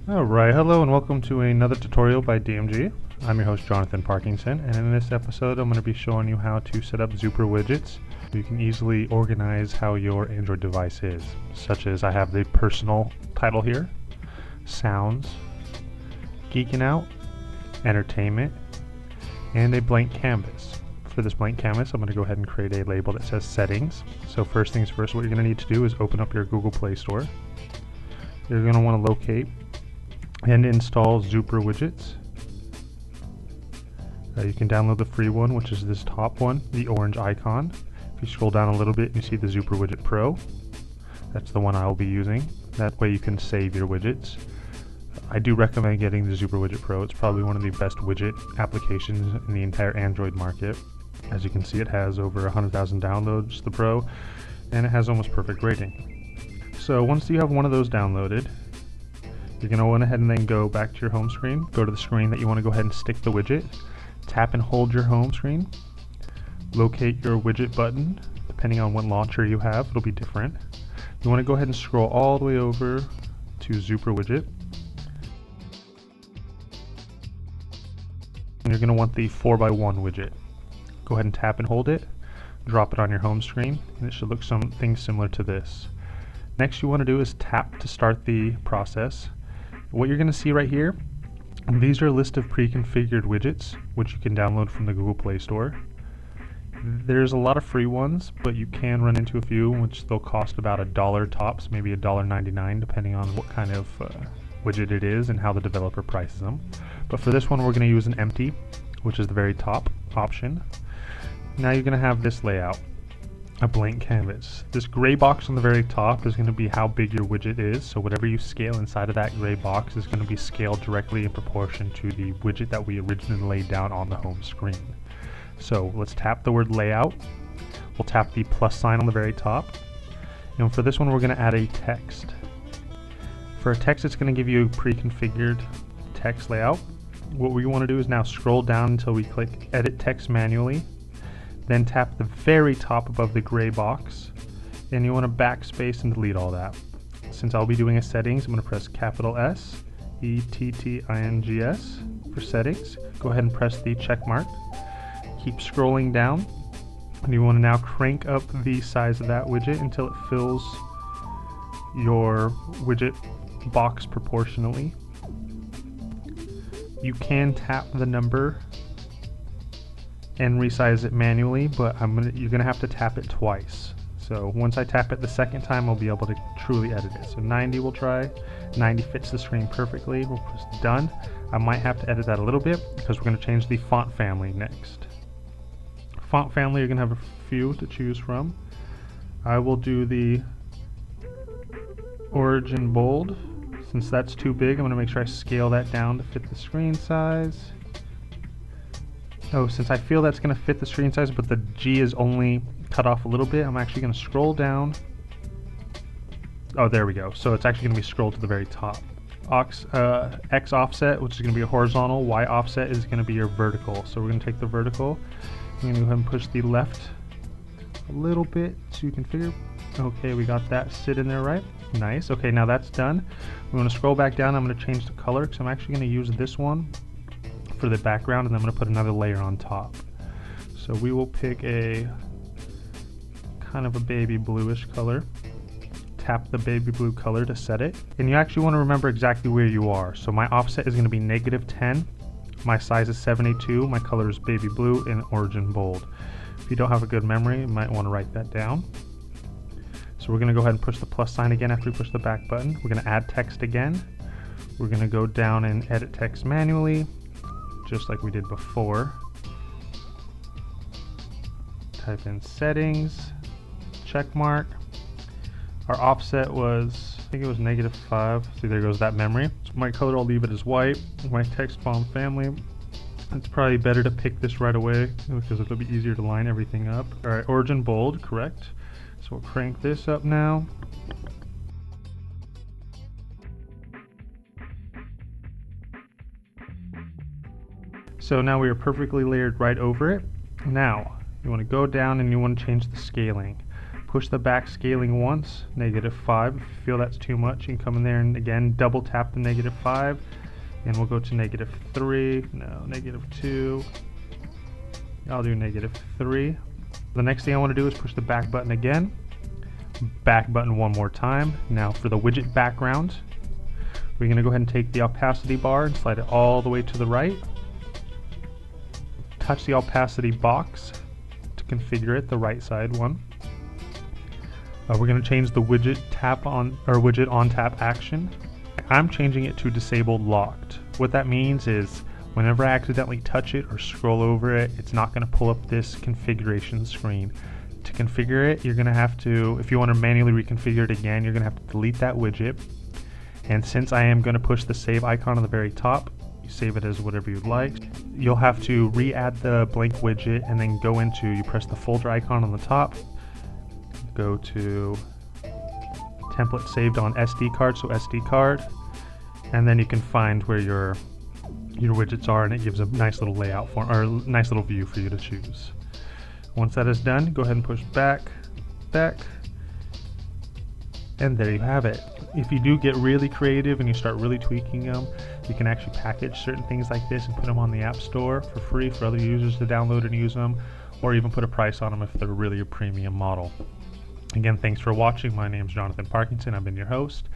Alright, hello and welcome to another tutorial by DMG. I'm your host Jonathan Parkinson, and in this episode I'm going to be showing you how to set up Zooper Widgets so you can easily organize how your Android device is, such as I have the personal title here, sounds, geeking out, entertainment, and a blank canvas. For this blank canvas I'm going to go ahead and create a label that says settings. So first things first, what you're going to need to do is open up your Google Play Store. You're going to want to locate and install Zooper Widgets. You can download the free one, which is this top one, the orange icon. If you scroll down a little bit, you see the Zooper Widget Pro. That's the one I will be using. That way you can save your widgets. I do recommend getting the Zooper Widget Pro. It's probably one of the best widget applications in the entire Android market. As you can see, it has over 100,000 downloads, the Pro, and it has almost perfect rating. So once you have one of those downloaded, you're going to go ahead and then go back to your home screen, go to the screen that you want to go ahead and stick the widget, tap and hold your home screen, locate your widget button. Depending on what launcher you have, it'll be different. You want to go ahead and scroll all the way over to Zooper Widget. And you're going to want the 4x1 widget. Go ahead and tap and hold it, drop it on your home screen, and it should look something similar to this. Next you want to do is tap to start the process. What you're going to see right here, these are a list of pre-configured widgets which you can download from the Google Play Store. There's a lot of free ones, but you can run into a few which they'll cost about $1 tops, maybe $1.99 depending on what kind of widget it is and how the developer prices them. But for this one we're going to use an empty, which is the very top option. Now you're going to have this layout. A blank canvas. This gray box on the very top is going to be how big your widget is, so whatever you scale inside of that gray box is going to be scaled directly in proportion to the widget that we originally laid down on the home screen. So let's tap the word layout. We'll tap the plus sign on the very top, and for this one we're going to add a text. For a text, it's going to give you a pre-configured text layout. What we want to do is now scroll down until we click edit text manually. Then tap the very top above the gray box, and you want to backspace and delete all that. Since I'll be doing a settings, I'm going to press capital S, ETTINGS for settings. Go ahead and press the check mark. Keep scrolling down, and you want to now crank up the size of that widget until it fills your widget box proportionally. You can tap the number and resize it manually, but you're gonna have to tap it twice. So once I tap it the second time, I'll be able to truly edit it. So 90 we'll try. 90 fits the screen perfectly. We'll press done. I might have to edit that a little bit because we're gonna change the font family next. Font family, you're gonna have a few to choose from. I will do the Origin Bold. Since that's too big, I'm gonna make sure I scale that down to fit the screen size. Oh, since I feel that's going to fit the screen size, but the G is only cut off a little bit, I'm actually going to scroll down. Oh, there we go. So it's actually going to be scrolled to the very top. X offset, which is going to be a horizontal. Y offset is going to be your vertical. So we're going to take the vertical. I'm going to go ahead and push the left a little bit to configure. Okay, we got that sit in there right. Nice. Okay, now that's done. We're going to scroll back down. I'm going to change the color because I'm actually going to use this one for the background, and then I'm going to put another layer on top. So we will pick a kind of a baby bluish color. Tap the baby blue color to set it, and you actually want to remember exactly where you are. So my offset is going to be -10, my size is 72, my color is baby blue and Origin Bold. If you don't have a good memory, you might want to write that down. So we're going to go ahead and push the plus sign again after we push the back button. We're going to add text again. We're going to go down and edit text manually, just like we did before. Type in settings, check mark. Our offset was, I think it was -5. See, there goes that memory. So my color, I'll leave it as white. My text font family, it's probably better to pick this right away because it'll be easier to line everything up. Alright, Origin Bold, correct. So we'll crank this up now. So now we are perfectly layered right over it. Now, you want to go down and you want to change the scaling. push the back scaling once, -5. If you feel that's too much, you can come in there and again double tap the -5, and we'll go to -3, no, -2, I'll do -3. The next thing I want to do is push the back button again, back button one more time. Now for the widget background, we're going to go ahead and take the opacity bar and slide it all the way to the right. Touch the opacity box to configure it, the right side one. We're going to change the widget tap on, or widget on tap action. I'm changing it to disabled locked. What that means is whenever I accidentally touch it or scroll over it, it's not going to pull up this configuration screen. To configure it, you're going to have to, if you want to manually reconfigure it again, you're going to have to delete that widget. And since I am going to push the save icon on the very top, you save it as whatever you'd like. You'll have to re-add the blank widget and then go into, you press the folder icon on the top, go to template saved on SD card, so SD card, and then you can find where your widgets are, and it gives a nice little layout for, or nice little view for you to choose. Once that is done, go ahead and push back, and there you have it. If you do get really creative and you start really tweaking them, you can actually package certain things like this and put them on the App Store for free for other users to download and use them, or even put a price on them if they're really a premium model. Again, thanks for watching. My name is Jonathan Parkinson. I've been your host.